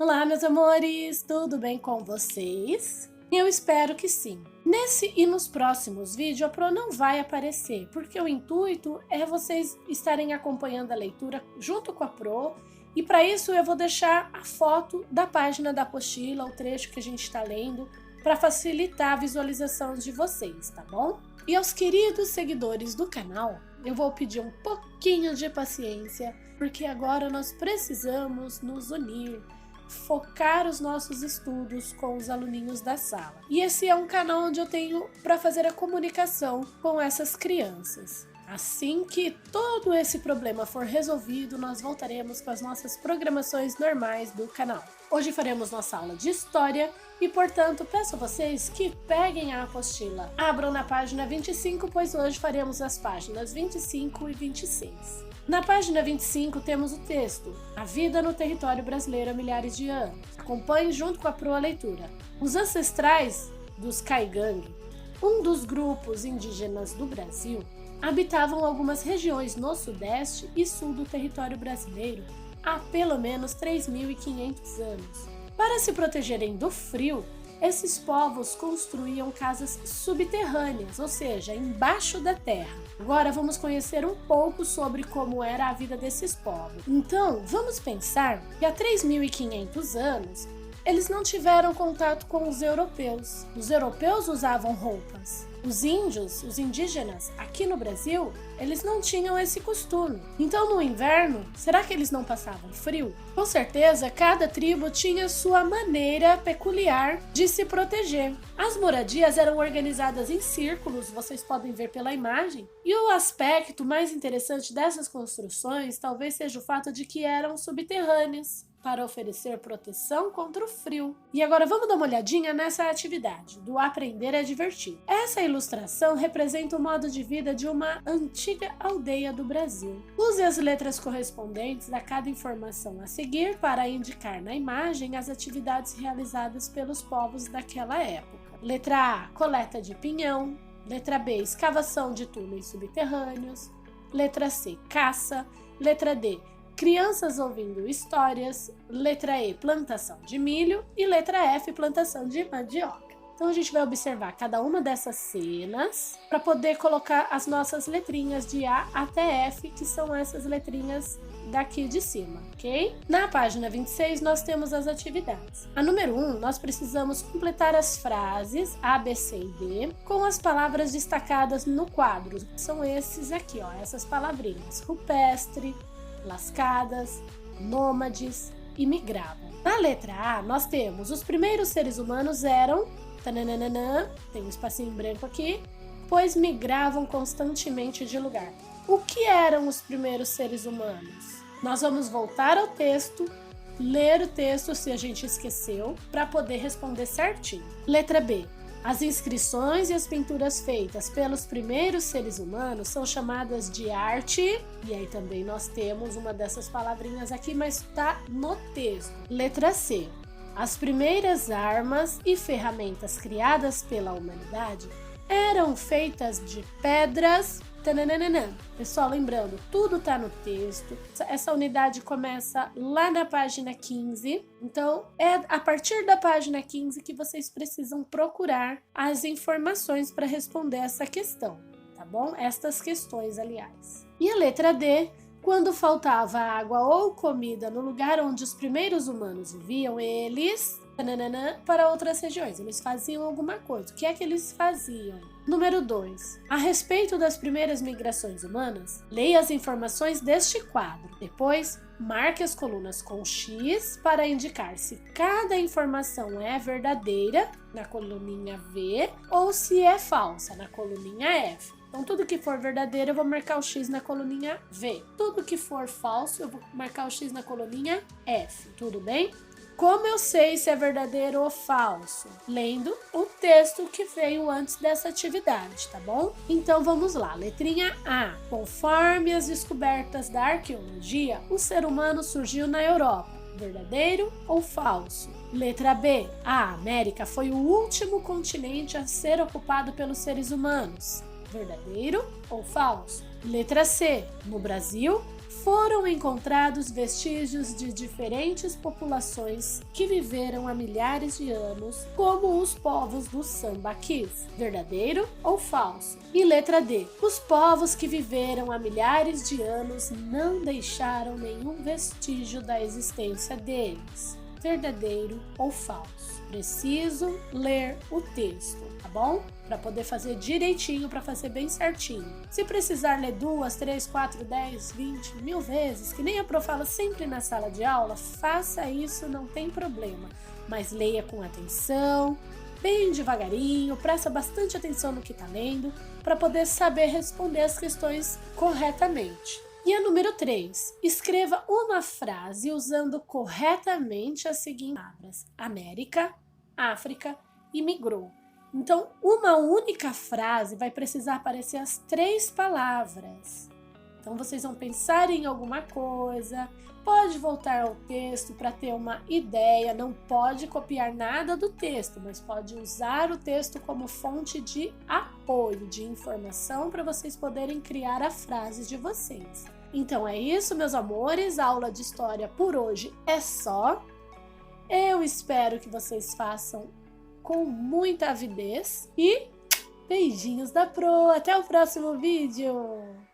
Olá, meus amores! Tudo bem com vocês? Eu espero que sim. Nesse e nos próximos vídeos, a Pro não vai aparecer, porque o intuito é vocês estarem acompanhando a leitura junto com a Pro, e para isso eu vou deixar a foto da página da apostila, o trecho que a gente está lendo, para facilitar a visualização de vocês, tá bom? E aos queridos seguidores do canal, eu vou pedir um pouquinho de paciência, porque agora nós precisamos nos unir, focar os nossos estudos com os aluninhos da sala. E esse é um canal onde eu tenho para fazer a comunicação com essas crianças. Assim que todo esse problema for resolvido, nós voltaremos com as nossas programações normais do canal. Hoje faremos nossa aula de história e, portanto, peço a vocês que peguem a apostila. Abram na página 25, pois hoje faremos as páginas 25 e 26. Na página 25 temos o texto A Vida no Território Brasileiro há Milhares de Anos. Acompanhe junto com a Pro a leitura. Os ancestrais dos Caigangue, um dos grupos indígenas do Brasil, habitavam algumas regiões no sudeste e sul do território brasileiro há pelo menos 3.500 anos. Para se protegerem do frio, esses povos construíam casas subterrâneas, ou seja, embaixo da terra. Agora vamos conhecer um pouco sobre como era a vida desses povos. Então, vamos pensar que há 3.500 anos, eles não tiveram contato com os europeus. Os europeus usavam roupas. Os índios, os indígenas, aqui no Brasil, eles não tinham esse costume. Então, no inverno, será que eles não passavam frio? Com certeza, cada tribo tinha sua maneira peculiar de se proteger. As moradias eram organizadas em círculos, vocês podem ver pela imagem. E o aspecto mais interessante dessas construções talvez seja o fato de que eram subterrâneas, para oferecer proteção contra o frio. E agora vamos dar uma olhadinha nessa atividade, do aprender é divertido. Essa ilustração representa o modo de vida de uma antiga aldeia do Brasil. Use as letras correspondentes a cada informação a seguir para indicar na imagem as atividades realizadas pelos povos daquela época. Letra A, coleta de pinhão. Letra B, escavação de túneis subterrâneos. Letra C, caça. Letra D, crianças ouvindo histórias. Letra E, plantação de milho. E letra F, plantação de mandioca. Então a gente vai observar cada uma dessas cenas para poder colocar as nossas letrinhas de A até F, que são essas letrinhas daqui de cima, ok? Na página 26 nós temos as atividades. A número 1, nós precisamos completar as frases A, B, C e D com as palavras destacadas no quadro. São esses aqui, ó, essas palavrinhas: rupestre, lascadas, nômades e migravam. Na letra A, nós temos os primeiros seres humanos eram, tananana, tem um espacinho branco aqui, pois migravam constantemente de lugar. O que eram os primeiros seres humanos? Nós vamos voltar ao texto, ler o texto se a gente esqueceu, para poder responder certinho. Letra B. As inscrições e as pinturas feitas pelos primeiros seres humanos são chamadas de arte, e aí também nós temos uma dessas palavrinhas aqui, mas está no texto. Letra C. As primeiras armas e ferramentas criadas pela humanidade eram feitas de pedras. Tananana. Pessoal, lembrando, tudo está no texto. Essa unidade começa lá na página 15. Então, é a partir da página 15 que vocês precisam procurar as informações para responder essa questão, tá bom? Estas questões, aliás. E a letra D, quando faltava água ou comida no lugar onde os primeiros humanos viviam, eles para outras regiões, eles faziam alguma coisa. O que é que eles faziam? Número 2. A respeito das primeiras migrações humanas, leia as informações deste quadro. Depois, marque as colunas com X para indicar se cada informação é verdadeira, na coluninha V, ou se é falsa, na coluninha F. Então, tudo que for verdadeiro, eu vou marcar o X na coluninha V. Tudo que for falso, eu vou marcar o X na coluninha F. Tudo bem? Como eu sei se é verdadeiro ou falso? Lendo o texto que veio antes dessa atividade, tá bom? Então vamos lá, letrinha A. Conforme as descobertas da arqueologia, o ser humano surgiu na Europa. Verdadeiro ou falso? Letra B. A América foi o último continente a ser ocupado pelos seres humanos. Verdadeiro ou falso? Letra C. No Brasil, foram encontrados vestígios de diferentes populações que viveram há milhares de anos, como os povos dos sambaquis. Verdadeiro ou falso? E letra D. Os povos que viveram há milhares de anos não deixaram nenhum vestígio da existência deles. Verdadeiro ou falso? Preciso ler o texto, tá bom? Para poder fazer direitinho, para fazer bem certinho. Se precisar ler 2, 3, 4, 10, 20, 1000 vezes, que nem a Pro fala sempre na sala de aula, faça isso, não tem problema. Mas leia com atenção, bem devagarinho, presta bastante atenção no que está lendo, para poder saber responder as questões corretamente. E a número 3, escreva uma frase usando corretamente as seguintes palavras: América, África e migrou. Então, uma única frase vai precisar aparecer as 3 palavras. Então, vocês vão pensar em alguma coisa, pode voltar ao texto para ter uma ideia, não pode copiar nada do texto, mas pode usar o texto como fonte de apoio, de informação para vocês poderem criar a frase de vocês. Então é isso, meus amores, a aula de história por hoje é só. Eu espero que vocês façam com muita avidez e beijinhos da Pro. Até o próximo vídeo!